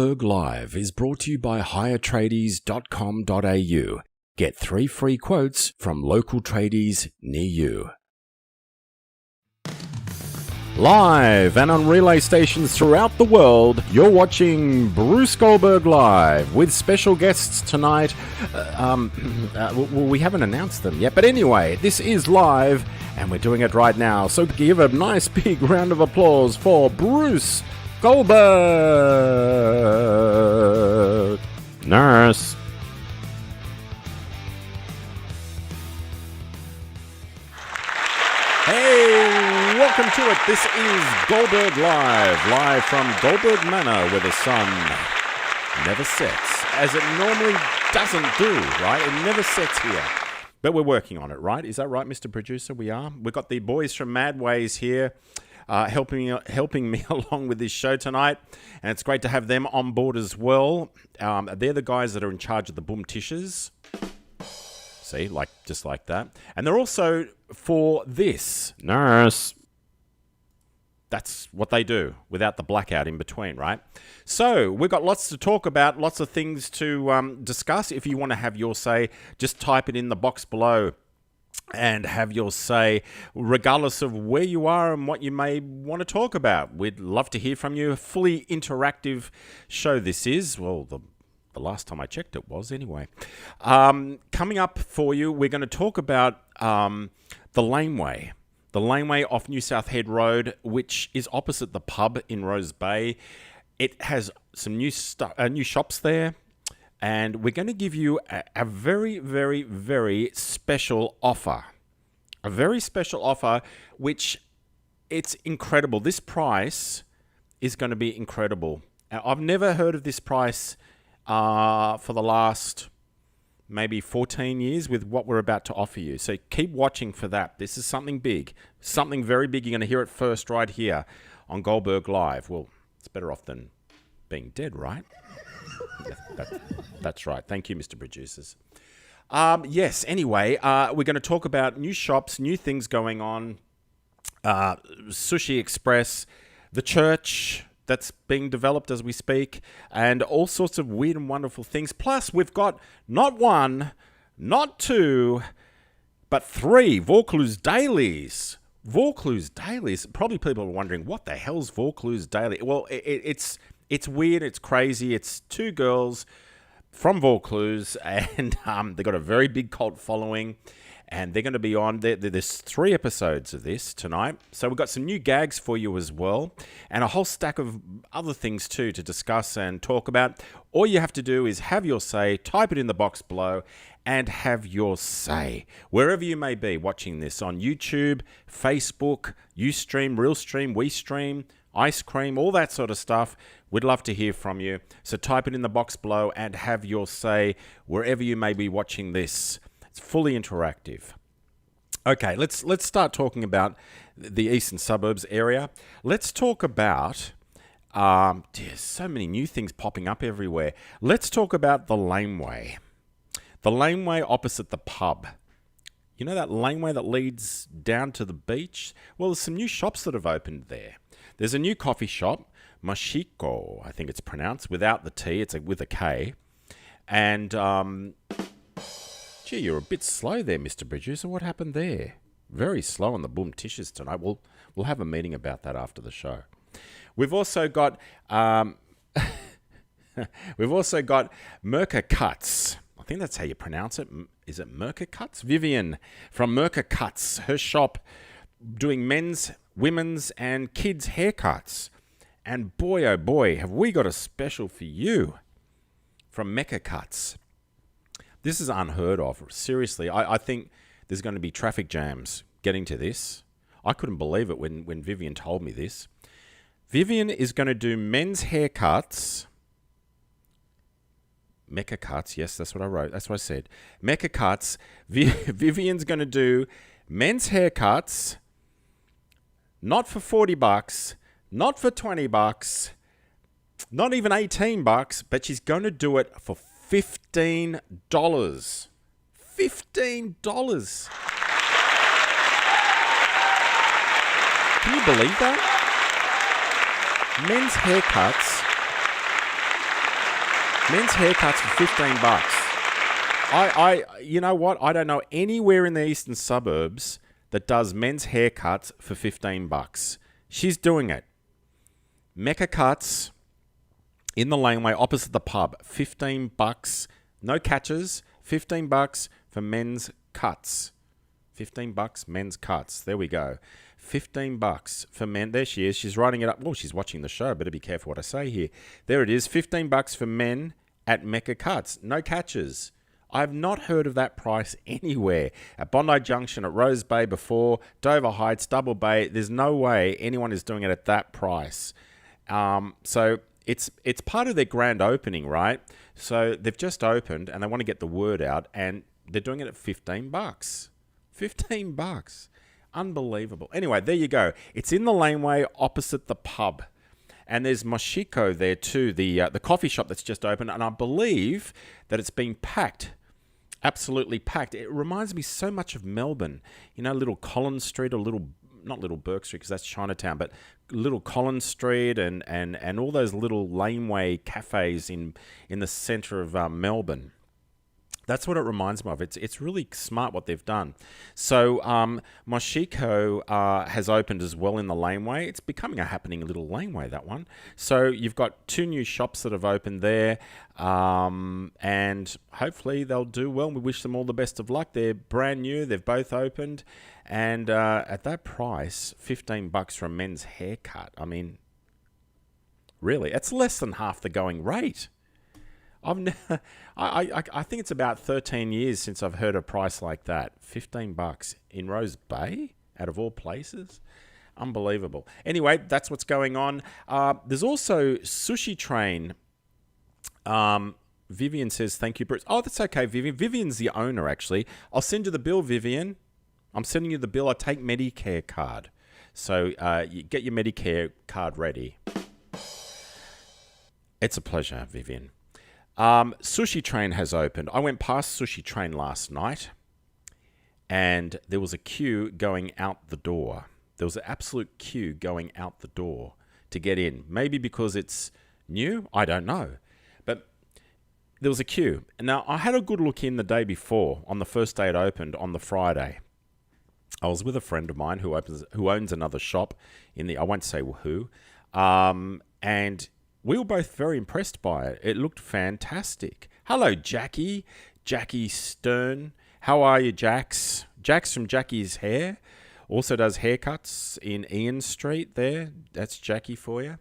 Goldberg Live is brought to you by hiretraders.com.au. Get 3 free quotes from local tradies near you. Live and on relay stations throughout the world, you're watching Bruce Goldberg Live with special guests tonight. We haven't announced them yet, but anyway, this is live and we're doing it right now. So give a nice big round of applause for Bruce Goldberg. Nurse. Hey, welcome to it. This is Goldberg live from Goldberg Manor, where the sun never sets, as it normally doesn't do, right? It never sets here. But we're working on it, right? Is that right, Mr. Producer? We are. We've got the boys from Mad Ways here helping me along with this show tonight. And it's great to have them on board as well. They're the guys that are in charge of the boom tishes. See, just like that. And they're also for this. Nurse. That's what they do without the blackout in between, right? So we've got lots to talk about, lots of things to discuss. If you want to have your say, just type it in the box below and have your say, regardless of where you are and what you may want to talk about. We'd love to hear from you. A fully interactive show this is. Well, the last time I checked it was anyway. Coming up for you, we're going to talk about the laneway. The laneway off New South Head Road, which is opposite the pub in Rose Bay. It has some new shops there. And we're going to give you a very, very, very special offer. A very special offer, which it's incredible. This price is going to be incredible. I've never heard of this price for the last maybe 14 years with what we're about to offer you. So keep watching for that. This is something big, something very big. You're going to hear it first right here on Goldberg Live. Well, it's better off than being dead, right? That's right. Thank you, Mr. Producers. Yes, anyway, we're going to talk about new shops, new things going on, Sushi Express, the church that's being developed as we speak, and all sorts of weird and wonderful things. Plus, we've got not one, not two, but 3 Vaucluse Dailies. Vaucluse Dailies. Probably people are wondering, what the hell's Vaucluse Daily? Well, it's weird, it's crazy. It's 2 girls from Vaucluse, and they've got a very big cult following, and they're going to be on. There's 3 episodes of this tonight, so we've got some new gags for you as well, and a whole stack of other things too to discuss and talk about. All you have to do is have your say, type it in the box below, and have your say. Wherever you may be watching this, on YouTube, Facebook, Ustream, Realstream, WeStream, Ice Cream, all that sort of stuff. We'd love to hear from you. So type it in the box below and have your say wherever you may be watching this. It's fully interactive. Okay, let's start talking about the eastern suburbs area. Let's talk about, there's so many new things popping up everywhere. Let's talk about the laneway. The laneway opposite the pub. You know that laneway that leads down to the beach? Well, there's some new shops that have opened there. There's a new coffee shop, Mashiko, I think it's pronounced, without the T, it's with a K. And, gee, you're a bit slow there, Mr. Producer. What happened there? Very slow on the boom tishes tonight. We'll have a meeting about that after the show. We've also got, Merca Cuts. I think that's how you pronounce it. Is it Merca Cuts? Vivian from Merca Cuts, her shop doing men's, women's and kids' haircuts. And boy, oh boy, have we got a special for you from Mecca Cuts. This is unheard of. Seriously, I think there's going to be traffic jams getting to this. I couldn't believe it when Vivian told me this. Vivian is going to do men's haircuts. Mecca Cuts, yes, that's what I wrote. That's what I said. Mecca Cuts. Vivian's going to do men's haircuts, not for $40, not for $20, not even $18, but she's going to do it for $15. $15. Can you believe that? Men's haircuts Men's haircuts for $15. You know what? I don't know anywhere in the eastern suburbs that does men's haircuts for $15. She's doing it. Mecca Cuts in the laneway opposite the pub. $15. No catches. $15 for men's cuts. $15 men's cuts. There we go. $15 for men. There she is. She's writing it up. Well, she's watching the show. Better be careful what I say here. There it is. $15 for men at Mecca Cuts. No catches. I've not heard of that price anywhere. At Bondi Junction, at Rose Bay before, Dover Heights, Double Bay. There's no way anyone is doing it at that price. So it's part of their grand opening, right? So they've just opened and they want to get the word out, and they're doing it at $15. $15. Unbelievable. Anyway, there you go. It's in the laneway opposite the pub. And there's Moshiko there too, the coffee shop that's just opened. And I believe that it's been packed. Absolutely packed. It reminds me so much of Melbourne. You know, Little Collins Street, or not Little Burke Street because that's Chinatown, but Little Collins Street and all those little laneway cafes in the centre of Melbourne. That's what it reminds me of. It's really smart what they've done. So Moshiko has opened as well in the laneway. It's becoming a happening little laneway, that one. So you've got 2 new shops that have opened there, and hopefully they'll do well. We wish them all the best of luck. They're brand new. They've both opened. And at that price, $15 for a men's haircut. I mean, really, it's less than half the going rate. I think it's about 13 years since I've heard a price like that. $15 in Rose Bay, out of all places. Unbelievable. Anyway, that's what's going on. There's also Sushi Train. Vivian says, thank you, Bruce. Oh, that's okay, Vivian. Vivian's the owner, actually. I'll send you the bill, Vivian. I'm sending you the bill. I take Medicare card. So you get your Medicare card ready. It's a pleasure, Vivian. Sushi Train has opened. I went past Sushi Train last night, and there was a queue going out the door. There was an absolute queue going out the door to get in. Maybe because it's new? I don't know. But there was a queue. Now, I had a good look in the day before, on the first day it opened, on the Friday. I was with a friend of mine who owns another shop I won't say who, and we were both very impressed by it. It looked fantastic. Hello, Jackie Stern. How are you, Jax? Jax from Jackie's Hair. Also does haircuts in Ian Street there. That's Jackie for you.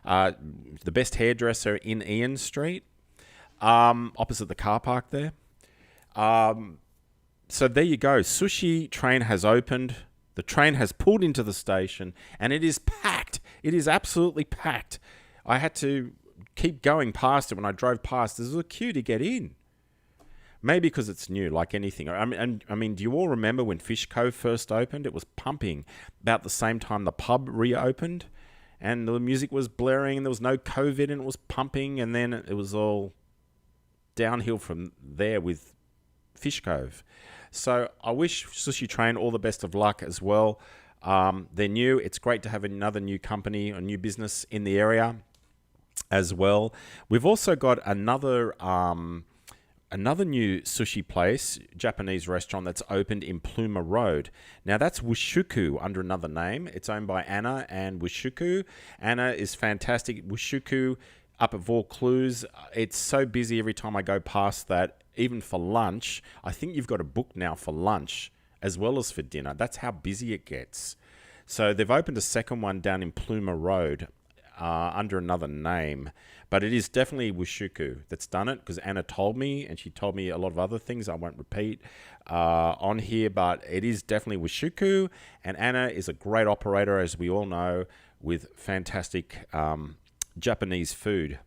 The best hairdresser in Ian Street. Opposite the car park there. So there you go. Sushi Train has opened. The train has pulled into the station, and it is packed. It is absolutely packed. I had to keep going past it when I drove past. There's a queue to get in. Maybe because it's new, like anything. I mean, do you all remember when Fish Cove first opened? It was pumping about the same time the pub reopened, and the music was blaring, and there was no COVID, and it was pumping, and then it was all downhill from there with Fish Cove. So I wish Sushi Train all the best of luck as well. They're new. It's great to have another new company or new business in the area as well. We've also got another new sushi place, Japanese restaurant that's opened in Pluma Road. Now that's Wushuku under another name. It's owned by Anna and Wushuku. Anna is fantastic. Wushuku up at Vaucluse. It's so busy every time I go past that, even for lunch. I think you've got to book now for lunch as well as for dinner. That's how busy it gets. So they've opened a second one down in Pluma Road under another name. But it is definitely Wushuku that's done it, because Anna told me, and she told me a lot of other things I won't repeat on here, but it is definitely Wushuku. And Anna is a great operator, as we all know, with fantastic Japanese food.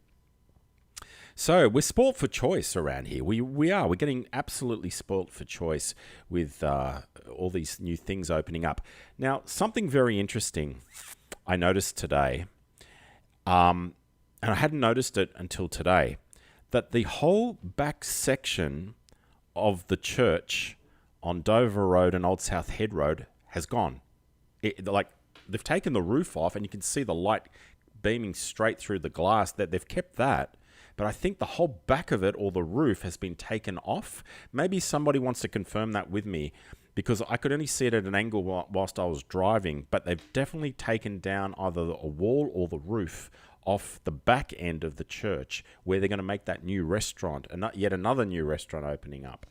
So we're spoilt for choice around here. We are. We're getting absolutely spoilt for choice with all these new things opening up. Now, something very interesting I noticed today, and I hadn't noticed it until today, that the whole back section of the church on Dover Road and Old South Head Road has gone. They've taken the roof off, and you can see the light beaming straight through the glass. That they've kept that. but I think the whole back of it, or the roof, has been taken off. Maybe somebody wants to confirm that with me, because I could only see it at an angle whilst I was driving, but they've definitely taken down either a wall or the roof off the back end of the church, where they're going to make that new restaurant, and yet another new restaurant opening up.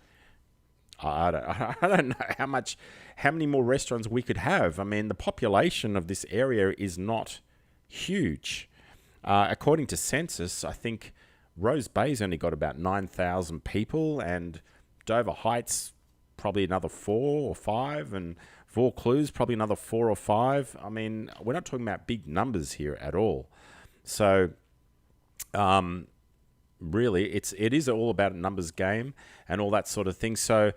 I don't know how many more restaurants we could have. I mean, the population of this area is not huge. According to census, I think Rose Bay's only got about 9,000 people, and Dover Heights probably another 4 or 5, and Vaucluse probably another 4 or 5. I mean, we're not talking about big numbers here at all. So, really, it is all about a numbers game and all that sort of thing. So,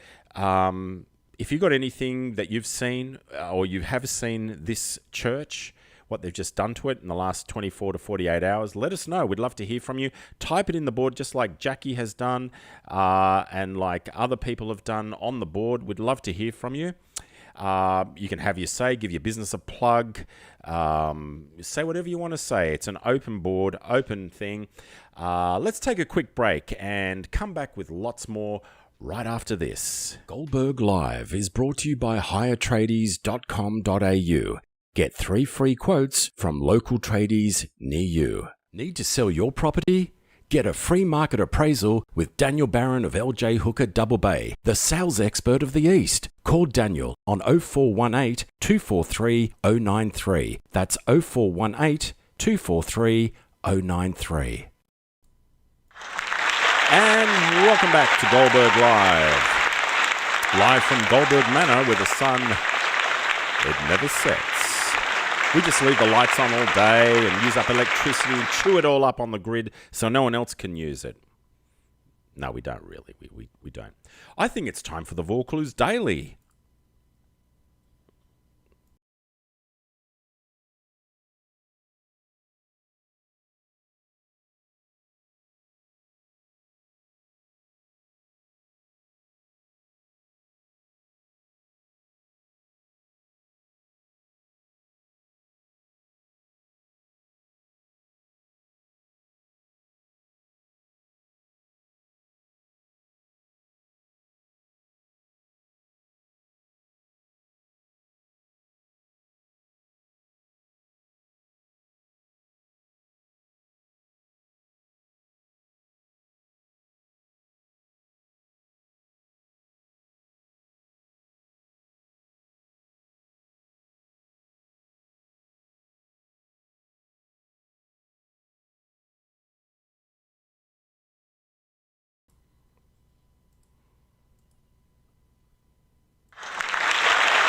if you've got anything that you've seen or you have seen this church, what they've just done to it in the last 24 to 48 hours, let us know. We'd love to hear from you. Type it in the board just like Jackie has done and like other people have done on the board. We'd love to hear from you. You can have your say, give your business a plug, say whatever you want to say. It's an open board, open thing. Let's take a quick break and come back with lots more right after this. Goldberg Live is brought to you by hiretradeies.com.au. Get 3 free quotes from local tradies near you. Need to sell your property? Get a free market appraisal with Daniel Barron of LJ Hooker Double Bay, the sales expert of the East. Call Daniel on 0418 243 093. That's 0418 243 093. And welcome back to Goldberg Live. Live from Goldberg Manor, where the sun, it never sets. We just leave the lights on all day and use up electricity and chew it all up on the grid so no one else can use it. No, we don't really. We don't. I think it's time for the Vaucluse Daily.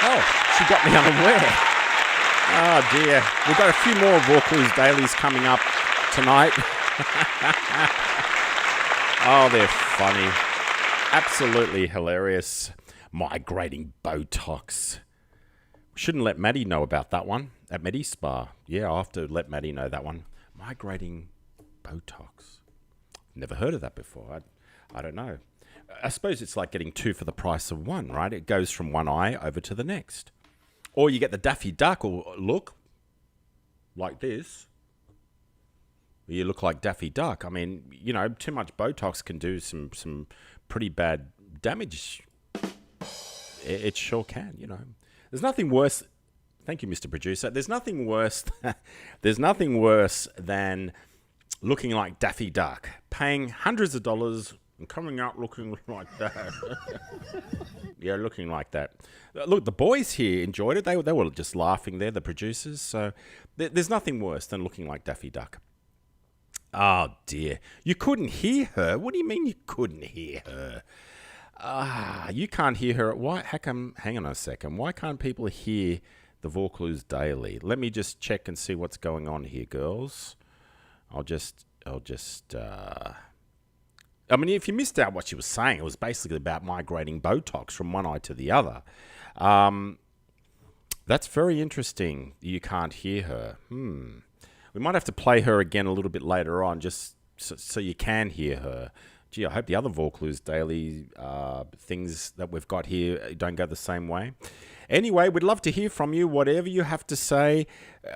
Oh, she got me unaware. Oh dear. We've got a few more Vaucluse Dailies coming up tonight. Oh, they're funny. Absolutely hilarious. Migrating Botox. Shouldn't let Maddie know about that one at Medi Spa. Yeah, I'll have to let Maddie know that one. Migrating Botox. Never heard of that before. I don't know. I suppose it's like getting 2 for the price of 1, right? It goes from one eye over to the next. Or you get the Daffy Duck look like this. You look like Daffy Duck. I mean, you know, too much Botox can do some pretty bad damage. It sure can, you know. There's nothing worse. Thank you, Mr. Producer. There's nothing worse. There's nothing worse than looking like Daffy Duck, paying hundreds of dollars and coming out looking like that. Yeah, looking like that. Look, the boys here enjoyed it. They were just laughing there, the producers. So there's nothing worse than looking like Daffy Duck. Oh, dear. You couldn't hear her? What do you mean you couldn't hear her? You can't hear her. Why? How come? Hang on a second. Why can't people hear the Vaucluse Daily? Let me just check and see what's going on here, girls. I'll just I mean, if you missed out what she was saying, it was basically about migrating Botox from one eye to the other. That's very interesting. You can't hear her. We might have to play her again a little bit later on, just so you can hear her. Gee, I hope the other Vaucluse Daily things that we've got here don't go the same way. Anyway, we'd love to hear from you, whatever you have to say.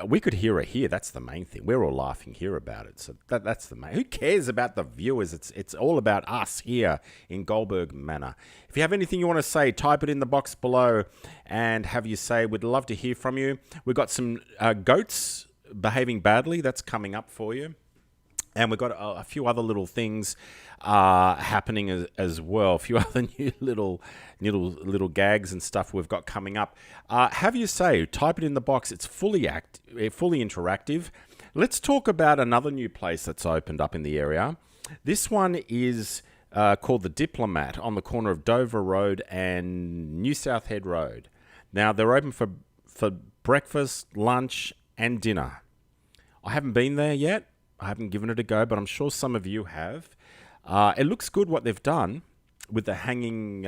We could hear it here. That's the main thing. We're all laughing here about it. So that's the main. Who cares about the viewers? It's all about us here in Goldberg Manor. If you have anything you want to say, type it in the box below and have you say. We'd love to hear from you. We've got some goats behaving badly. That's coming up for you. And we've got a few other little things happening as well. A few other new little gags and stuff we've got coming up. Have you say, type it in the box. It's fully interactive. Let's talk about another new place that's opened up in the area. This one is called The Diplomat on the corner of Dover Road and New South Head Road. Now, they're open for breakfast, lunch, and dinner. I haven't been there yet. I haven't given it a go, but I'm sure some of you have. It looks good what they've done with the hanging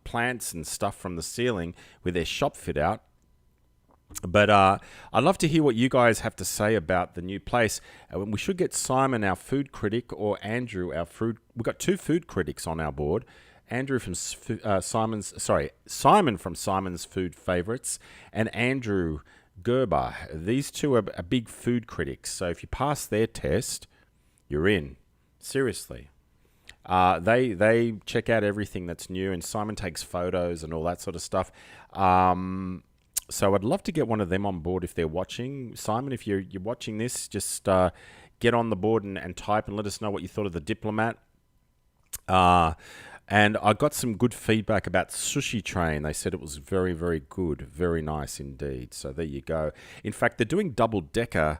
plants and stuff from the ceiling with their shop fit out. But I'd love to hear what you guys have to say about the new place. We should get Simon, our food critic, or Andrew, our food. We've got 2 food critics on our board. Andrew from Simon from Simon's Food Favorites, and Andrew Gerber. These 2 are big food critics, so if you pass their test, you're in. Seriously. They check out everything that's new, and Simon takes photos and all that sort of stuff. So I'd love to get one of them on board if they're watching. Simon, if you're watching this, just get on the board and type and let us know what you thought of The Diplomat. And I got some good feedback about Sushi Train. They said it was very, very good. Very nice indeed. So there you go. In fact, they're doing double-decker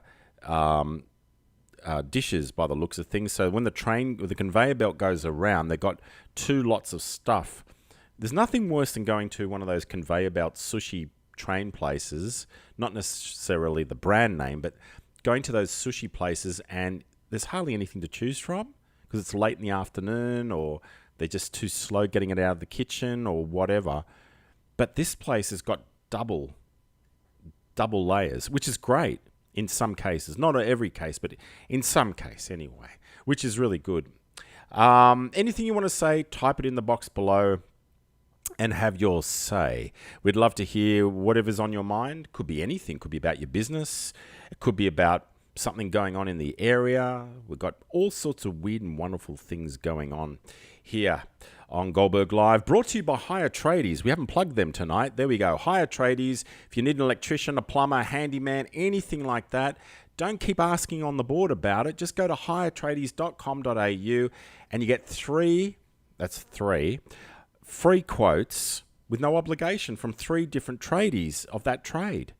dishes by the looks of things. So when the conveyor belt goes around, they've got 2 lots of stuff. There's nothing worse than going to one of those conveyor belt sushi train places, not necessarily the brand name, but going to those sushi places and there's hardly anything to choose from because it's late in the afternoon or they're just too slow getting it out of the kitchen or whatever. But this place has got double layers, which is great in some cases. Not every case, but in some case anyway, which is really good. Anything you want to say, type it in the box below and have your say. We'd love to hear whatever's on your mind. Could be anything. Could be about your business. It could be about something going on in the area. We've got all sorts of weird and wonderful things going on here on Goldberg Live, brought to you by Hire Tradies. We haven't plugged them tonight. There we go. Hire Tradies. If you need an electrician, a plumber, a handyman, anything like that, don't keep asking on the board about it. Just go to hiretradies.com.au and you get 3 free quotes with no obligation from 3 different tradies of that trade.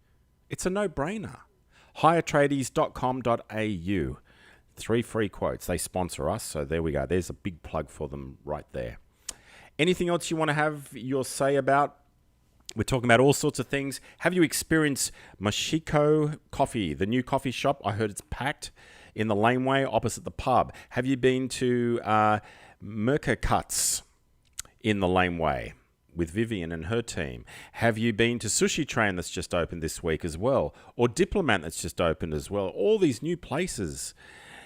It's a no-brainer. hiretradies.com.au. 3 free quotes. They sponsor us, so there we go. There's a big plug for them right there. Anything else you want to have your say about? We're talking about all sorts of things. Have you experienced Mashiko Coffee, the new coffee shop? I heard it's packed in the laneway opposite the pub. Have you been to Merca Cuts in the laneway with Vivian and her team? Have you been to Sushi Train that's just opened this week as well? Or Diplomat that's just opened as well? All these new places.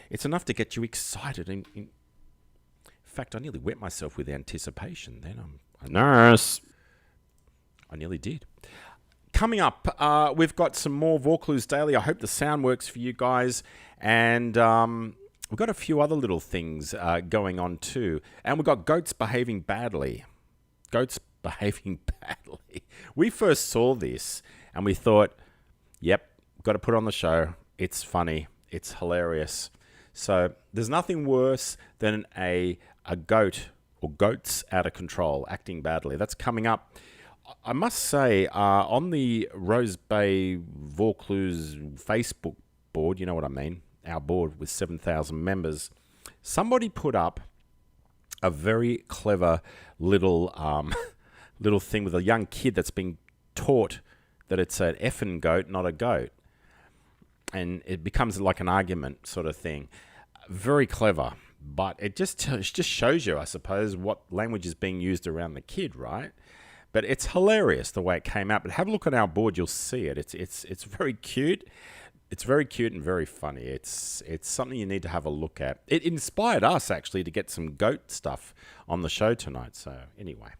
It's enough to get you excited. In fact, I nearly wet myself with anticipation. Then I'm a nurse. I nearly did. Coming up, we've got some more Vaucluse Daily. I hope the sound works for you guys. And we've got a few other little things going on too. And we've got goats behaving badly. Goats behaving badly. We first saw this and we thought, yep, got to put it on the show. It's funny. It's hilarious. So there's nothing worse than a goat or goats out of control, acting badly. That's coming up. I must say, on the Rose Bay Vaucluse Facebook board, you know what I mean, our board with 7,000 members, somebody put up a very clever little little thing with a young kid that's being taught that it's an effing goat, not a goat. And it becomes like an argument sort of thing. Very clever. But it just shows you, I suppose, what language is being used around the kid, right? But it's hilarious the way it came out. But have a look at our board, you'll see it. It's very cute. It's very cute and very funny. It's something you need to have a look at. It inspired us, actually, to get some goat stuff on the show tonight. So anyway,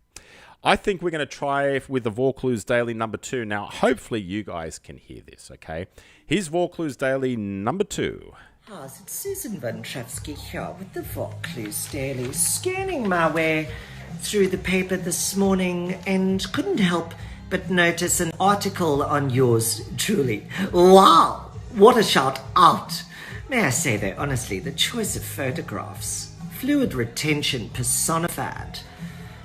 I think we're going to try with the Vaucluse Daily number 2. Now, hopefully you guys can hear this, okay? Here's Vaucluse Daily number 2. It's Susan Wojciechowski here with the Vaucluse Daily, scanning my way through the paper this morning and couldn't help but notice an article on yours truly. Wow, what a shout out. May I say though, honestly, the choice of photographs, fluid retention personified.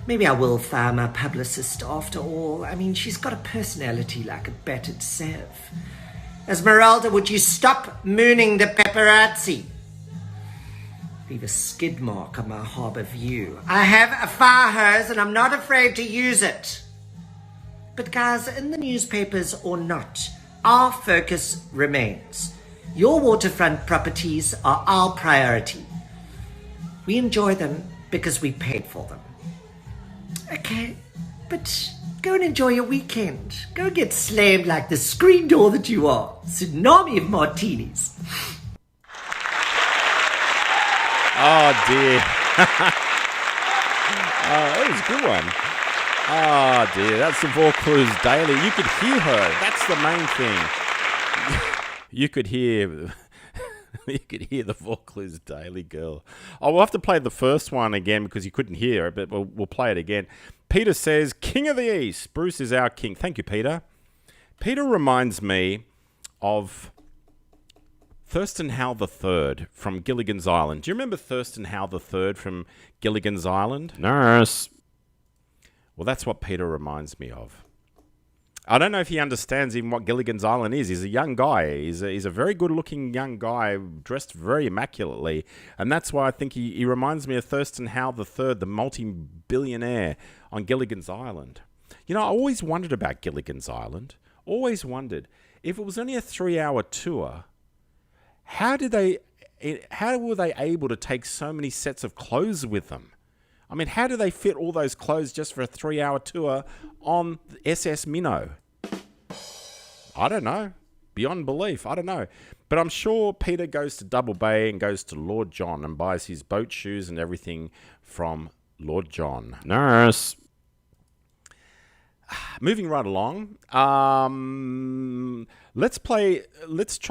Maybe I will fire my publicist after all. I mean, she's got a personality like a battered sieve. Esmeralda, would you stop mooning the paparazzi? Leave a skid mark on my harbour view. I have a fire hose and I'm not afraid to use it. But guys, in the newspapers or not, our focus remains. Your waterfront properties are our priority. We enjoy them because we paid for them. Okay, but go and enjoy your weekend. Go get slammed like the screen door that you are. Tsunami of martinis. Oh, dear. That was a good one. Oh, dear. That's the Vaucluse Daily. You could hear her. That's the main thing. You could hear... You could hear the Vaucluse Daily girl. Oh, we'll have to play the first one again because you couldn't hear it, but we'll play it again. Peter says, King of the East. Bruce is our king. Thank you, Peter. Peter reminds me of Thurston Howell III from Gilligan's Island. Do you remember Thurston Howell III from Gilligan's Island? Nurse. Well, that's what Peter reminds me of. I don't know if he understands even what Gilligan's Island is. He's a young guy. He's a very good-looking young guy, dressed very immaculately. And that's why I think he reminds me of Thurston Howell III, the multi-billionaire on Gilligan's Island. You know, I always wondered about Gilligan's Island. Always wondered, if it was only a 3-hour tour, how were they able to take so many sets of clothes with them? I mean, how do they fit all those clothes just for a 3-hour tour on SS Minnow? I don't know. Beyond belief. I don't know. But I'm sure Peter goes to Double Bay and goes to Lord John and buys his boat shoes and everything from Lord John. Nurse. Moving right along. Let's try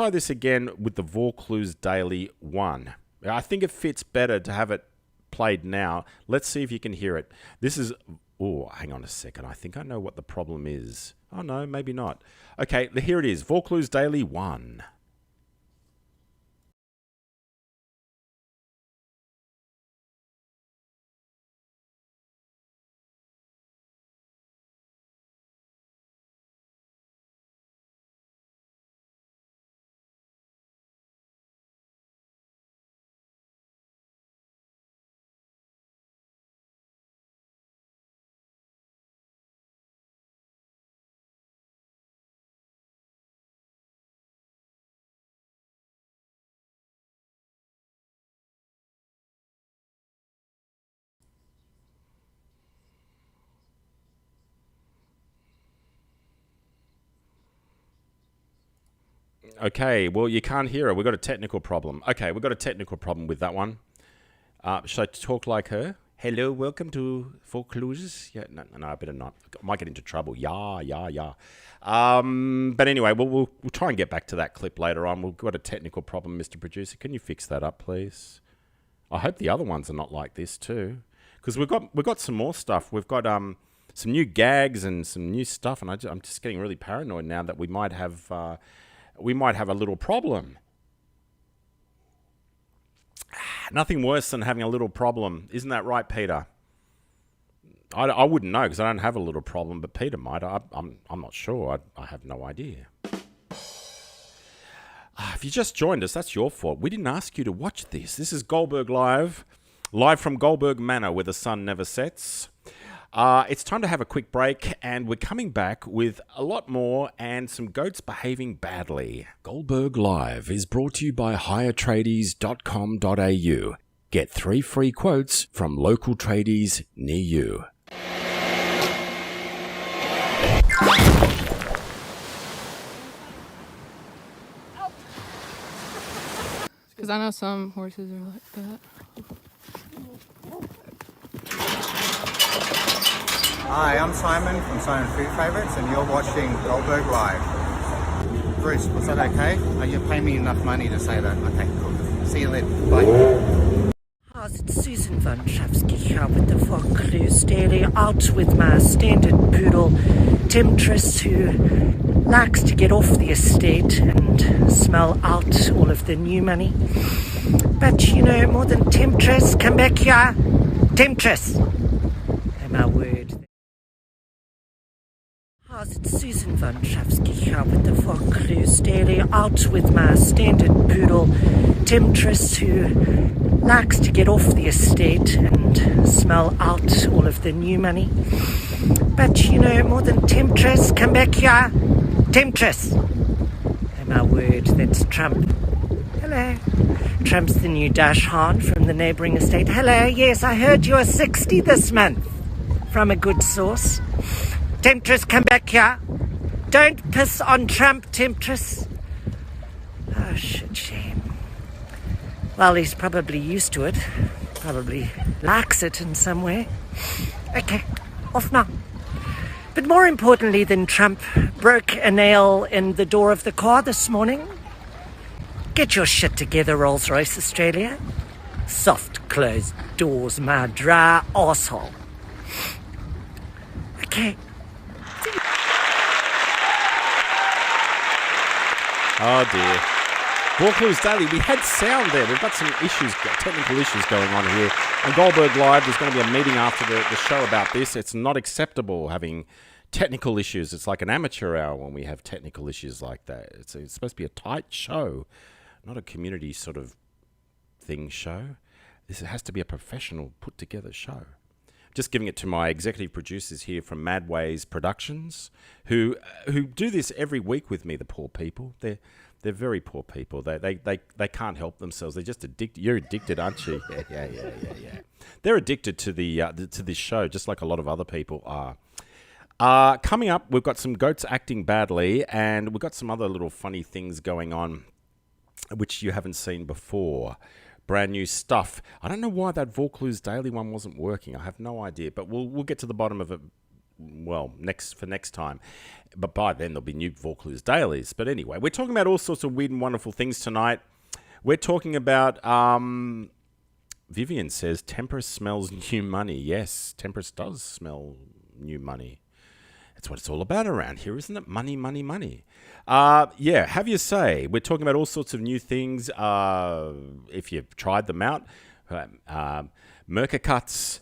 this again with the Vaucluse Daily 1. I think it fits better to have it played now. Let's see if you can hear it. This is... Oh, hang on a second. I think I know what the problem is. Oh, no, maybe not. Okay, here it is. Vaucluse Daily 1. Okay, well, you can't hear her. We've got a technical problem. Okay, we've got a technical problem with that one. Should I talk like her? Hello, welcome to Vaucluse. Yeah, no, I better not. I might get into trouble. Yeah. But anyway, we'll try and get back to that clip later on. We've got a technical problem, Mr. Producer. Can you fix that up, please? I hope the other ones are not like this too, because we've got some more stuff. We've got some new gags and some new stuff, and I'm just getting really paranoid now that we might have a little problem. Nothing worse than having a little problem. Isn't that right, Peter? I wouldn't know because I don't have a little problem, but Peter might. I'm not sure. I have no idea. If you just joined us, that's your fault. We didn't ask you to watch this. This is Goldberg Live from Goldberg Manor where the sun never sets. It's time to have a quick break, and we're coming back with a lot more and some goats behaving badly. Goldberg Live is brought to you by hiretradeies.com.au. Get 3 free quotes from local tradies near you. Because I know some horses are like that. Hi, I'm Simon from Simon Food Favorites, and you're watching Goldberg Live. Bruce, was that okay? Are you paying me enough money to say that? Okay, cool. See you later. Bye. Hi, it's Susan von Schafsky here with the Vaucluse Daily, out with my standard poodle, Temptress, who likes to get off the estate and smell out all of the new money. But, you know, more than Temptress, come back here. Temptress! Oh, my word. Hi, it's Susan von Schafsky here with the Vaucluse Daily, out with my standard poodle, Temptress, who likes to get off the estate and smell out all of the new money. But, you know, more than Temptress, come back here. Temptress! Oh, my word, that's Trump. Hello. Trump's the new dash hand from the neighbouring estate. Hello, yes, I heard you're 60 this month. From a good source. Temptress, come back here. Don't piss on Trump, Temptress. Oh, shit, shame. Well, he's probably used to it. Probably likes it in some way. Okay, off now. But more importantly than Trump broke a nail in the door of the car this morning. Get your shit together, Rolls-Royce Australia. Soft closed doors, my dry arsehole. Okay. Oh dear. Vaucluse Daily, we had sound there. We've got some issues, technical issues going on here. On Goldberg Live, there's going to be a meeting after the show about this. It's not acceptable having technical issues. It's like an amateur hour when we have technical issues like that. It's supposed to be a tight show, not a community sort of thing show. This has to be a professional, put-together show. Just giving it to my executive producers here from Madways Productions, who do this every week with me. The poor people, they're very poor people. They can't help themselves. They're just addicted. You're addicted, aren't you? Yeah. They're addicted to to this show, just like a lot of other people are. Coming up, we've got some goats acting badly, and we've got some other little funny things going on, which you haven't seen before. Brand new stuff. I don't know why that Vaucluse Daily one wasn't working. I have no idea, but we'll get to the bottom of it. Well, next time. But by then there'll be new Vaucluse Dailies. But anyway, we're talking about all sorts of weird and wonderful things tonight. We're talking about Vivian says Tempest smells new money. Yes, Tempest does smell new money. That's what it's all about around here, isn't it? Money, money, money. Yeah, have your say. We're talking about all sorts of new things. If you've tried them out, Merca Cuts,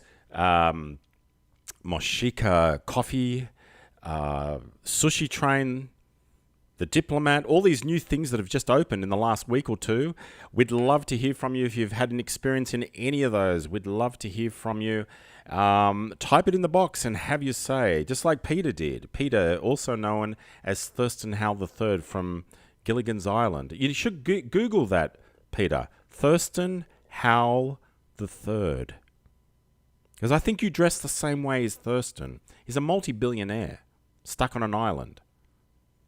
Moshika Coffee, Sushi Train, The Diplomat, all these new things that have just opened in the last week or two. We'd love to hear from you if you've had an experience in any of those. We'd love to hear from you. Type it in the box and have your say, just like Peter did. Peter, also known as Thurston Howell III from Gilligan's Island. You should Google that, Peter. Thurston Howell III. Because I think you dress the same way as Thurston. He's a multi-billionaire stuck on an island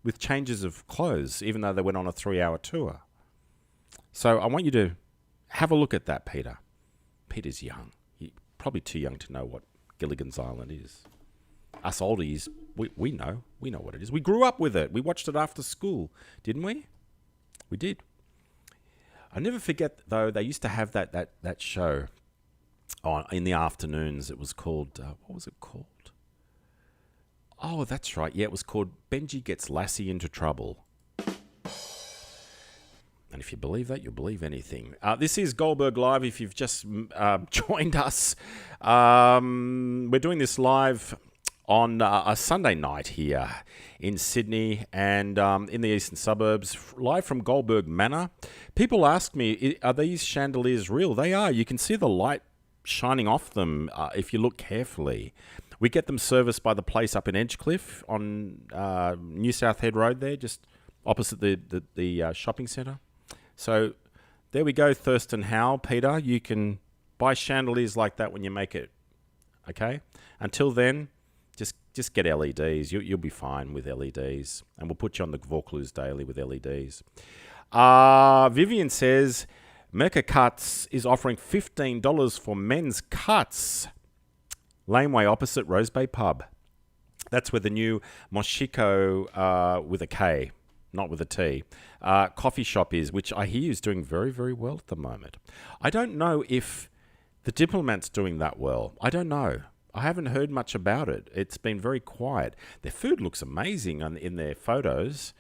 with changes of clothes, even though they went on a 3-hour tour. So I want you to have a look at that, Peter. Peter's young. Probably too young to know what Gilligan's Island is. Us oldies, we know what it is. We grew up with it. We watched it after school, didn't we? We did. I never forget, though, they used to have that show in the afternoons. It was called, what was it called? Oh, that's right. Yeah, it was called Benji Gets Lassie into Trouble. And if you believe that, you'll believe anything. This is Goldberg Live. If you've just joined us, we're doing this live on a Sunday night here in Sydney and in the eastern suburbs, live from Goldberg Manor. People ask me, are these chandeliers real? They are. You can see the light shining off them if you look carefully. We get them serviced by the place up in Edgecliff on New South Head Road there, just opposite the shopping centre. So there we go, Thurston Howell. Peter, you can buy chandeliers like that when you make it, okay? Until then, just get LEDs. You'll be fine with LEDs. And we'll put you on the Vaucluse Daily with LEDs. Vivian says, Merca Cuts is offering $15 for men's cuts. Laneway opposite Rose Bay Pub. That's where the new Moshiko with a K, not with a T, coffee shop is, which I hear is doing very, very well at the moment. I don't know if the Diplomat's doing that well. I don't know. I haven't heard much about it. It's been very quiet. Their food looks amazing in their photos.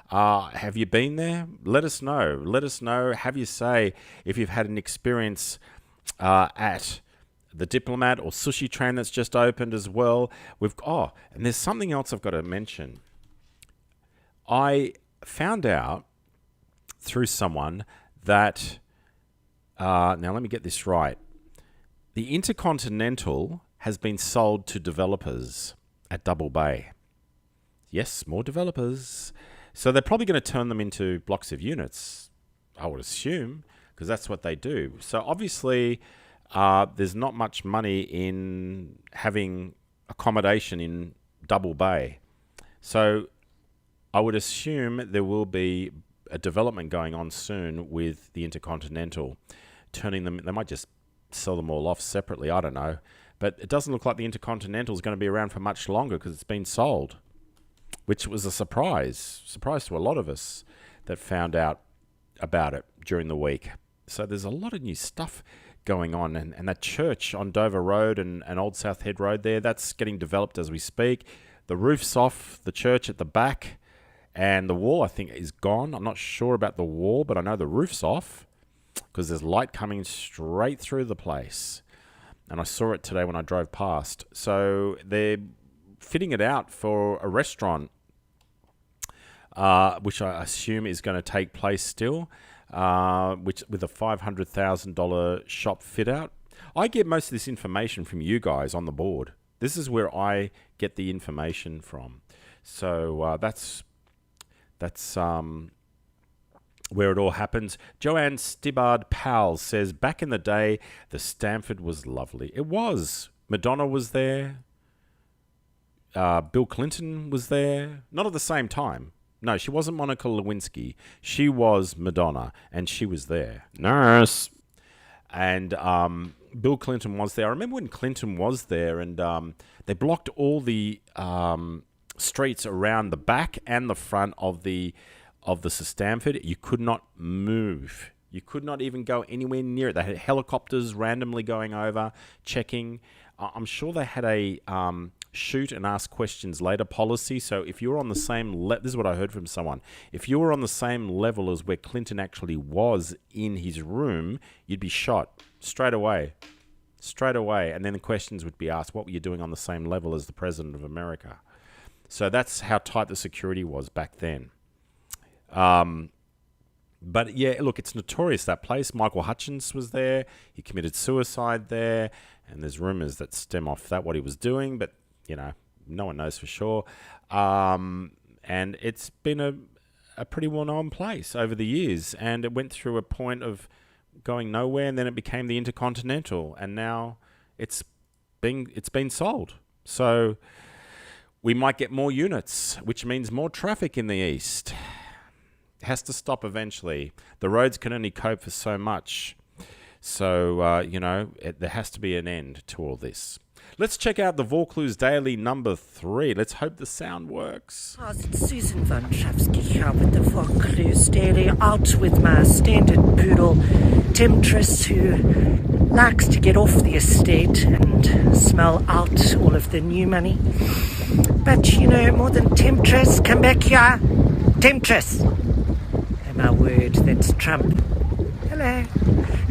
Have you been there? Let us know. Let us know. Have you say if you've had an experience at the Diplomat or Sushi Train that's just opened as well. And there's something else I've got to mention. I found out through someone that, now let me get this right. The Intercontinental has been sold to developers at Double Bay. Yes, more developers. So they're probably going to turn them into blocks of units, I would assume, because that's what they do. So obviously, there's not much money in having accommodation in Double Bay. So I would assume there will be a development going on soon with the Intercontinental, turning them. They might just sell them all off separately. I don't know. But it doesn't look like the Intercontinental is going to be around for much longer because it's been sold, which was a surprise to a lot of us that found out about it during the week. So there's a lot of new stuff going on, and that church on Dover Road and Old South Head Road there, that's getting developed as we speak. The roof's off the church at the back, and the wall, I think, is gone. I'm not sure about the wall, but I know the roof's off because there's light coming straight through the place. And I saw it today when I drove past. So they're fitting it out for a restaurant, which I assume is going to take place still, which with a $500,000 shop fit out. I get most of this information from you guys on the board. This is where I get the information from. So that's where it all happens. Joanne Stibbard Powell says, back in the day, the Stamford was lovely. It was. Madonna was there. Bill Clinton was there. Not at the same time. No, she wasn't Monica Lewinsky. She was Madonna, and she was there. Nurse. And Bill Clinton was there. I remember when Clinton was there, and they blocked all the streets around the back and the front of the Stamford. You could not move. You could not even go anywhere near it. They had helicopters randomly going over, checking. I'm sure they had a shoot and ask questions later policy. So if you were on the same this is what I heard from someone. If you were on the same level as where Clinton actually was in his room, you'd be shot straight away. And then the questions would be asked, what were you doing on the same level as the President of America? So that's how tight the security was back then. But yeah, look, it's notorious, that place. Michael Hutchins was there. He committed suicide there. And there's rumors that stem off that, what he was doing. But, you know, no one knows for sure. And it's been a pretty well-known place over the years. And it went through a point of going nowhere. And then it became the Intercontinental. And now it's been sold. So we might get more units, which means more traffic in the east. It has to stop eventually. The roads can only cope for so much. So, there has to be an end to all this. Let's check out the Vaucluse Daily number 3. Let's hope the sound works. It's Susan von Schafsky here with the Vaucluse Daily, out with my standard poodle, Temptress, who likes to get off the estate and smell out all of the new money. But, more than Temptress, come back here. Temptress! Oh, my word, that's Trump. Hello.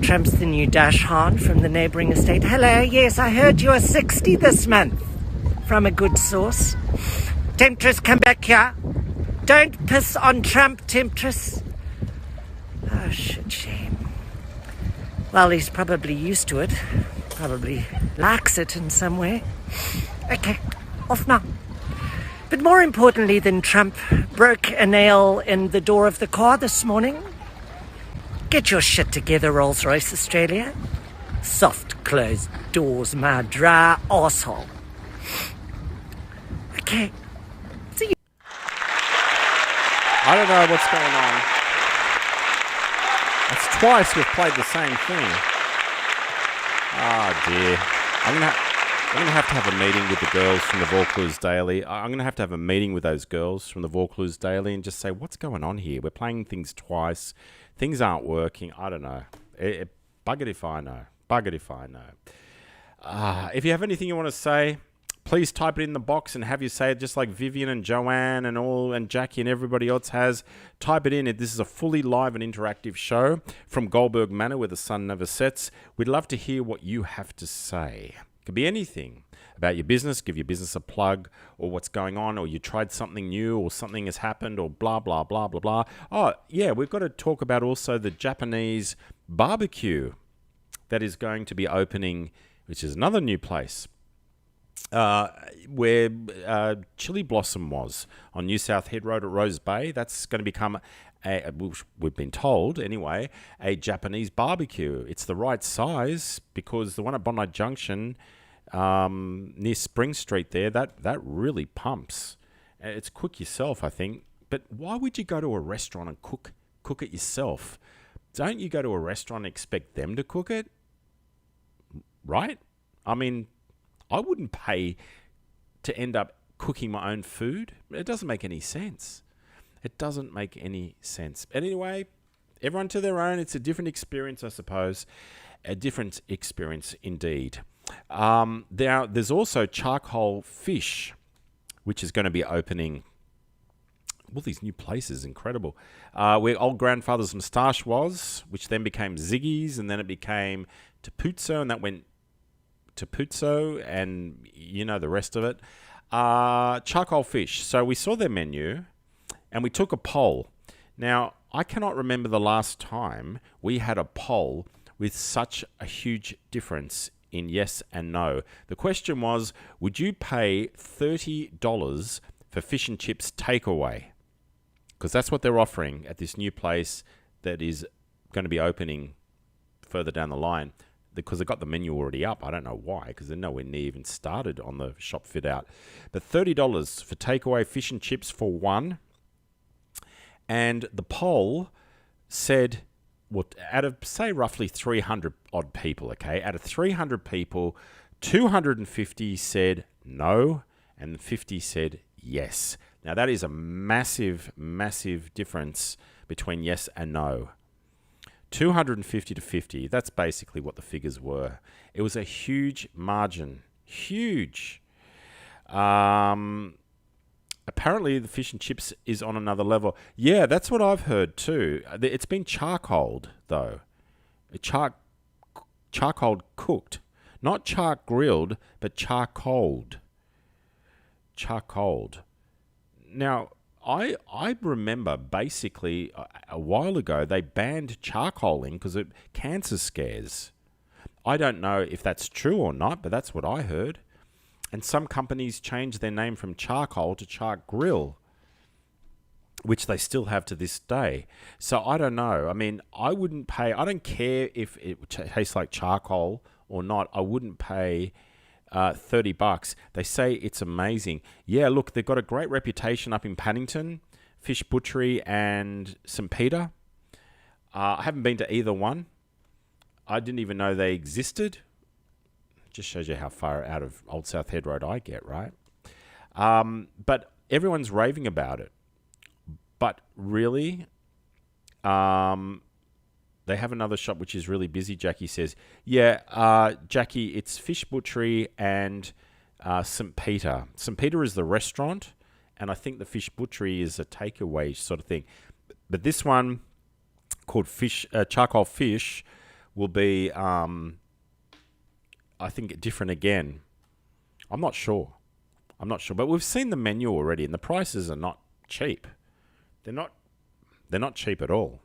Trump's the new Dashhan from the neighbouring estate. Hello, yes, I heard you are 60 this month. From a good source. Temptress, come back here. Don't piss on Trump, Temptress. Oh, shame. Well, he's probably used to it. Probably likes it in some way. Okay, off now. But more importantly than Trump broke a nail in the door of the car this morning. Get your shit together, Rolls-Royce Australia. Soft closed doors, my dry arsehole. Okay. See you. I don't know what's going on. It's twice we've played the same thing. Oh dear. I'm going to have a meeting with the girls from the Vaucluse Daily. I'm going to have a meeting with those girls from the Vaucluse Daily and just say, what's going on here? We're playing things twice. Things aren't working. I don't know. Bug it if I know. Bug it if I know. If you have anything you want to say, please type it in the box and have you say it just like Vivian and Joanne and Jackie and everybody else has. Type it in. This is a fully live and interactive show from Goldberg Manor where the sun never sets. We'd love to hear what you have to say. Could be anything about your business, give your business a plug, or what's going on, or you tried something new, or something has happened, or blah, blah, blah, blah, blah. Oh, yeah, we've got to talk about also the Japanese barbecue that is going to be opening, which is another new place, where Chili Blossom was on New South Head Road at Rose Bay. That's going to become, we've been told anyway, a Japanese barbecue. It's the right size because the one at Bondi Junction near Spring Street there, that really pumps. It's cook yourself, I think. But why would you go to a restaurant and cook it yourself? Don't you go to a restaurant and expect them to cook it? Right? I mean, I wouldn't pay to end up cooking my own food. It doesn't make any sense. It doesn't make any sense. But anyway, everyone to their own. It's a different experience, I suppose. A different experience indeed. There's also charcoal fish, which is going to be opening. All these new places, incredible. Where Old Grandfather's Moustache was, which then became Ziggy's, and then it became Tapuzzo, and that went to Puzzo, and you know the rest of it. Charcoal fish. So we saw their menu, and we took a poll. Now, I cannot remember the last time we had a poll with such a huge difference in yes and no. The question was, would you pay $30 for fish and chips takeaway? Because that's what they're offering at this new place that is going to be opening further down the line. Because they've got the menu already up. I don't know why, because they're nowhere near even started on the shop fit out. But $30 for takeaway fish and chips for one. And the poll said, out of, say, roughly 300 odd people, okay? Out of 300 people, 250 said no, and 50 said yes. Now, that is a massive, massive difference between yes and no. 250 to 50, that's basically what the figures were. It was a huge margin. Huge. Apparently, the fish and chips is on another level. Yeah, that's what I've heard too. It's been charcoaled, though. Charcoaled cooked. Not char grilled, but charcoaled. Charcoaled. Now, I remember basically a while ago they banned charcoaling because of cancer scares. I don't know if that's true or not, but that's what I heard. And some companies changed their name from charcoal to char grill, which they still have to this day. So I don't know. I mean, I wouldn't pay. I don't care if it tastes like charcoal or not. I wouldn't pay $30. They say it's amazing. Yeah, look, they've got a great reputation up in Paddington, Fish Butchery and St. Peter. I haven't been to either one. I didn't even know they existed. Just shows you how far out of Old South Head Road I get, right? But everyone's raving about it. But really, they have another shop which is really busy, Jackie says. Yeah, Jackie, it's Fish Butchery and St. Peter. St. Peter is the restaurant, and I think the Fish Butchery is a takeaway sort of thing. But this one, called Charcoal Fish, will be, I think, different again. I'm not sure. But we've seen the menu already, and the prices are not cheap. They're not cheap at all.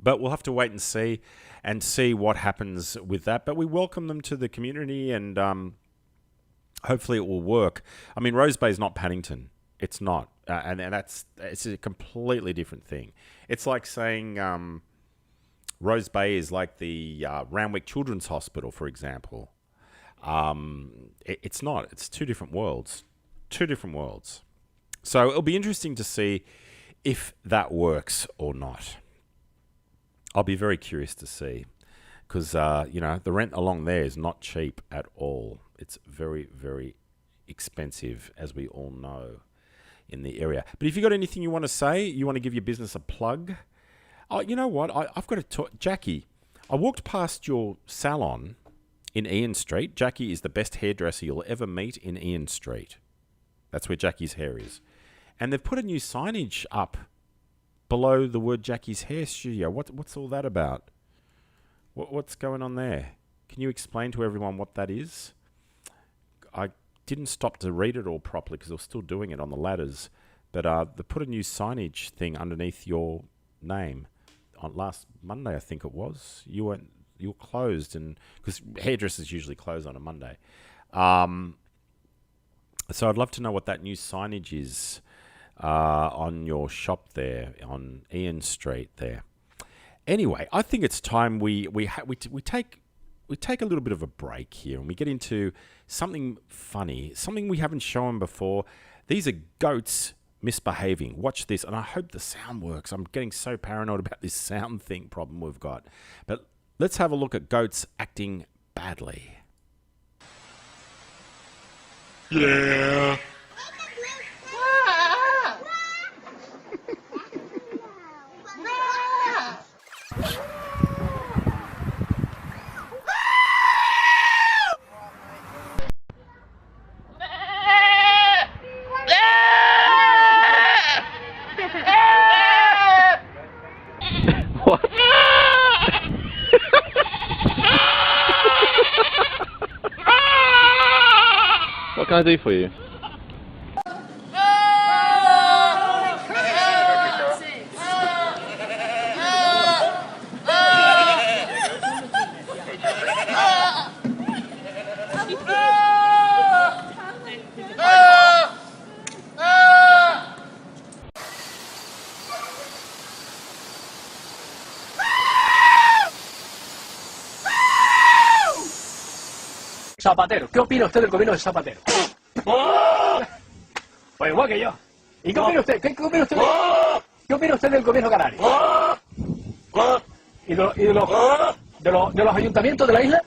But we'll have to wait and see what happens with that. But we welcome them to the community, and hopefully it will work. I mean, Rose Bay is not Paddington. It's not. And it's a completely different thing. It's like saying Rose Bay is like the Randwick Children's Hospital, for example. It's not. It's two different worlds. So it'll be interesting to see if that works or not. I'll be very curious to see, because the rent along there is not cheap at all. It's very, very expensive, as we all know, in the area. But if you've got anything you want to say, you want to give your business a plug, oh, you know what? I've got to talk. Jackie, I walked past your salon in Ian Street. Jackie is the best hairdresser you'll ever meet in Ian Street. That's where Jackie's hair is. And they've put a new signage up below the word Jackie's Hair Studio. What's all that about? What's going on there? Can you explain to everyone what that is? I didn't stop to read it all properly because they were still doing it on the ladders. But they put a new signage thing underneath your name on last Monday, I think it was. You were closed, and because hairdressers usually close on a Monday. So I'd love to know what that new signage is on your shop there on Ian Street there. Anyway, I think it's time we take a little bit of a break here and we get into something funny, something we haven't shown before. These are goats misbehaving. Watch this, and I hope the sound works. I'm getting so paranoid about this sound thing problem we've got. But let's have a look at goats acting badly. Yeah. What? What can I do for you? Zapatero, ¿qué opina usted del gobierno de Zapatero? Pues igual que yo. ¿Y qué opina usted? ¿Qué opina usted? ¿Qué opina usted del gobierno canario? ¿Y de los ayuntamientos de la isla?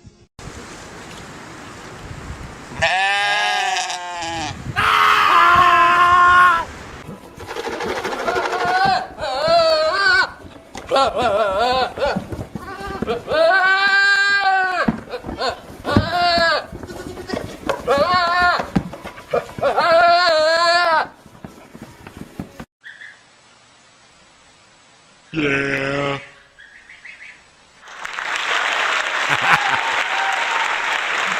Yeah.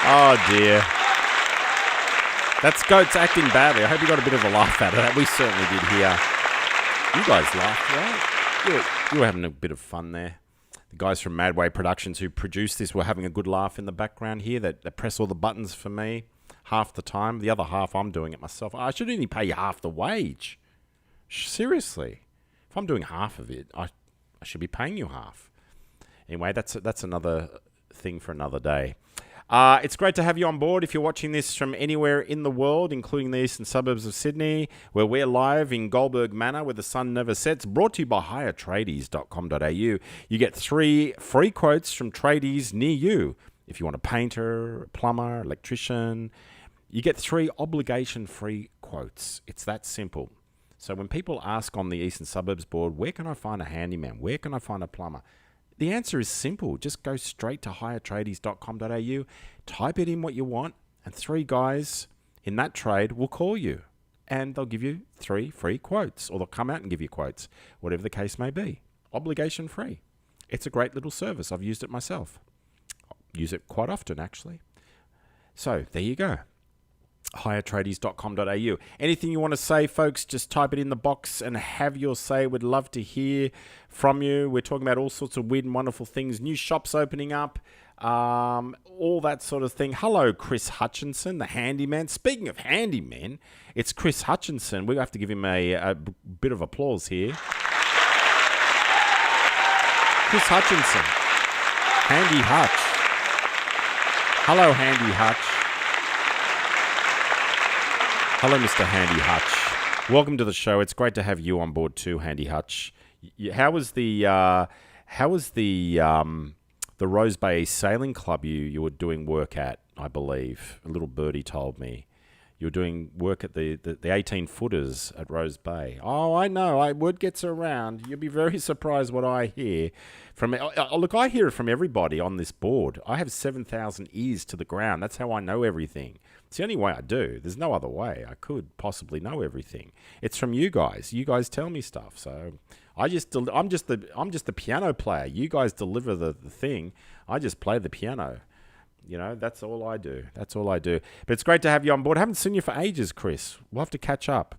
Oh dear. That's goats acting badly. I hope you got a bit of a laugh out of that. We certainly did here. You guys laughed, right? You were having a bit of fun there. The guys from Madway Productions who produced this were having a good laugh in the background here. They press all the buttons for me half the time. The other half, I'm doing it myself. I should only pay you half the wage. Seriously. If I'm doing half of it, I should be paying you half. Anyway, that's another thing for another day. It's great to have you on board. If you're watching this from anywhere in the world, including the eastern suburbs of Sydney, where we're live in Goldberg Manor, where the sun never sets, brought to you by hiretradeies.com.au. You get 3 free quotes from tradies near you. If you want a painter, plumber, electrician, you get 3 obligation-free quotes. It's that simple. So when people ask on the Eastern Suburbs board, where can I find a handyman? Where can I find a plumber? The answer is simple. Just go straight to hiretradeies.com.au, type it in what you want, and 3 guys in that trade will call you. And they'll give you 3 free quotes, or they'll come out and give you quotes, whatever the case may be. Obligation free. It's a great little service. I've used it myself. I use it quite often, actually. So there you go. hiretradeies.com.au. Anything you want to say, folks, just type it in the box and have your say. We'd love to hear from you. We're talking about all sorts of weird and wonderful things, new shops opening up, all that sort of thing. Hello, Chris Hutchinson, the handyman. Speaking of handymen, it's Chris Hutchinson. We have to give him a bit of applause here. Chris Hutchinson. Handy Hutch. Hello, Handy Hutch. Hello, Mr. Handy Hutch. Welcome to the show. It's great to have you on board too, Handy Hutch. How was the Rose Bay Sailing Club you were doing work at? I believe. A little birdie told me. You're doing work at the 18-footers at Rose Bay. Oh, I know. Word gets around. You'll be very surprised what I hear. Look, I hear it from everybody on this board. I have 7,000 ears to the ground. That's how I know everything. It's the only way I do. There's no other way I could possibly know everything. It's from you guys. You guys tell me stuff. So I'm just the piano player. You guys deliver the thing. I just play the piano. You know, that's all I do. That's all I do. But it's great to have you on board. I haven't seen you for ages, Chris. We'll have to catch up.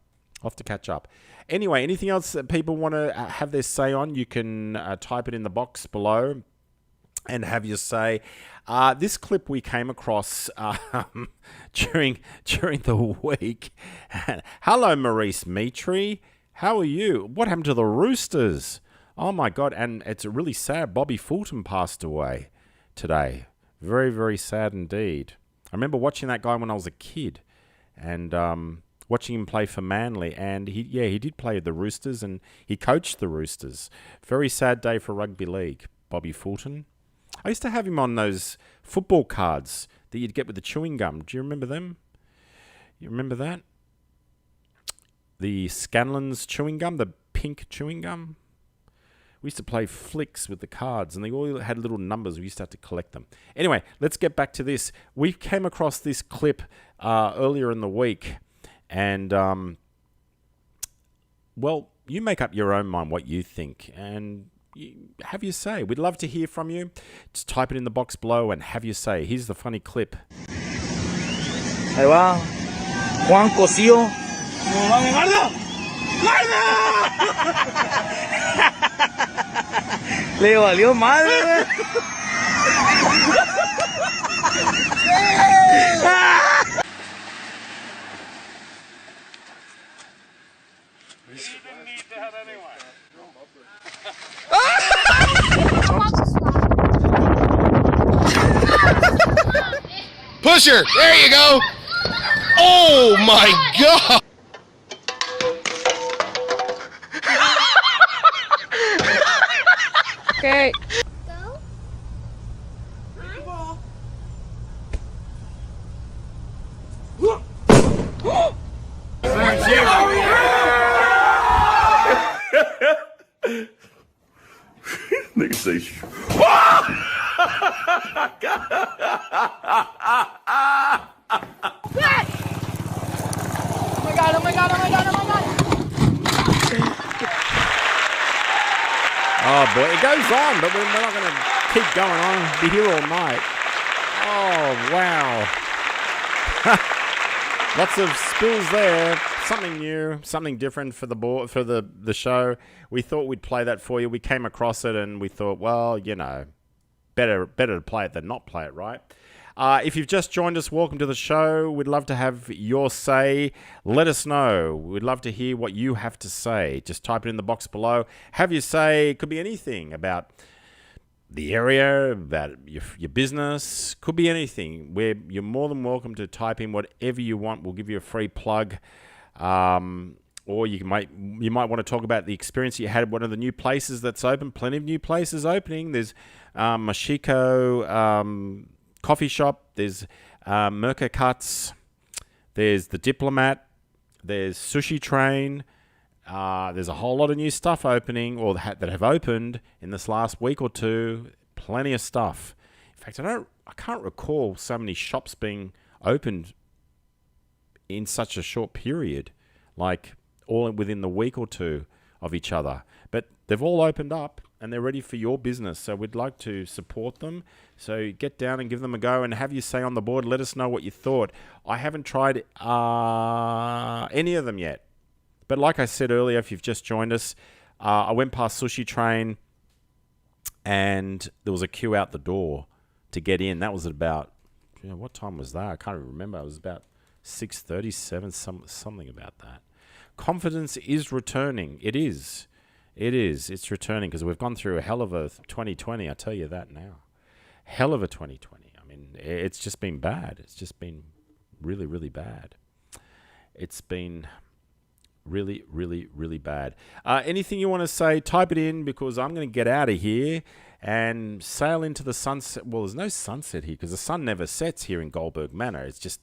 Anyway, anything else that people want to have their say on, you can type it in the box below and have your say. This clip we came across during the week. Hello, Maurice Mitri. How are you? What happened to the Roosters? Oh, my God. And it's really sad. Bobby Fulton passed away today. Very, very sad indeed. I remember watching that guy when I was a kid and watching him play for Manly. And he did play the Roosters and he coached the Roosters. Very sad day for rugby league, Bobby Fulton. I used to have him on those football cards that you'd get with the chewing gum. Do you remember them? You remember that? The Scanlon's chewing gum, the pink chewing gum. We used to play flicks with the cards, and they all had little numbers. We used to have to collect them. Anyway, let's get back to this. We came across this clip earlier in the week, and, well, you make up your own mind what you think, and have your say. We'd love to hear from you. Just type it in the box below and have your say. Here's the funny clip. Ahí va. Juan Cosío. Le valió madre. Pusher! There you go! Oh my God! Okay. Nigga say, Oh my god, oh my god, oh my god, oh my god. Oh, boy. It goes on, but we're not going to keep going on. Be here all night. Oh, wow. Lots of spills there. Something new, something different for the board, for the show. We thought we'd play that for you. We came across it and we thought, well, you know, better to play it than not play it, right? If you've just joined us, welcome to the show. We'd love to have your say. Let us know. We'd love to hear what you have to say. Just type it in the box below. Have your say. It could be anything about the area, about your business. Could be anything. You're more than welcome to type in whatever you want. We'll give you a free plug. Or you might want to talk about the experience you had at one of the new places that's open. Plenty of new places opening. There's Mashiko coffee shop. There's Merca Cuts. There's the Diplomat. There's Sushi Train. There's a whole lot of new stuff opening or that have opened in this last week or two. Plenty of stuff. In fact, I can't recall so many shops being opened in such a short period, like all within the week or two of each other. But they've all opened up and they're ready for your business. So we'd like to support them. So get down and give them a go and have your say on the board. Let us know what you thought. I haven't tried any of them yet. But like I said earlier, if you've just joined us, I went past Sushi Train and there was a queue out the door to get in. That was at about, what time was that? I can't even remember. It was about 6:37, something about that. Confidence is returning. It is. It's returning because we've gone through a hell of a 2020. I tell you that now. Hell of a 2020. I mean, it's just been bad. It's just been really, really bad. It's been Really, really, really bad. Anything you want to say, type it in, because I'm going to get out of here and sail into the sunset. Well, there's no sunset here because the sun never sets here in Goldberg Manor. It's just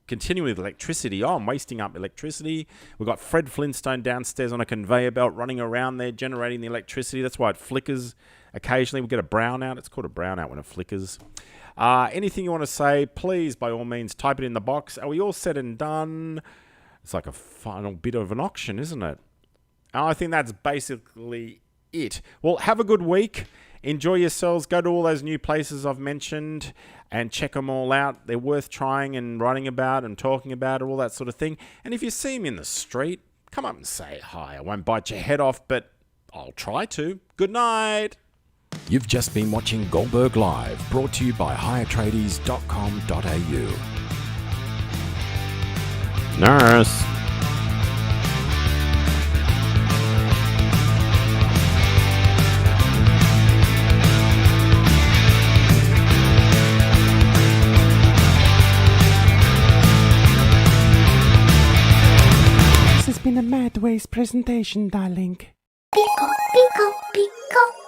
continuing with electricity. Oh, I'm wasting up electricity. We've got Fred Flintstone downstairs on a conveyor belt running around there generating the electricity. That's why it flickers occasionally. We get a brownout. It's called a brownout when it flickers. Anything you want to say, please, by all means, type it in the box. Are we all said and done? It's like a final bit of an auction, isn't it? I think that's basically it. Well, have a good week. Enjoy yourselves. Go to all those new places I've mentioned and check them all out. They're worth trying and writing about and talking about, all that sort of thing. And if you see me in the street, come up and say hi. I won't bite your head off, but I'll try to. Good night. You've just been watching Goldberg Live, brought to you by hiretradies.com.au. Nurse. This has been a Mad Ways presentation, darling. Pico, pico, pico.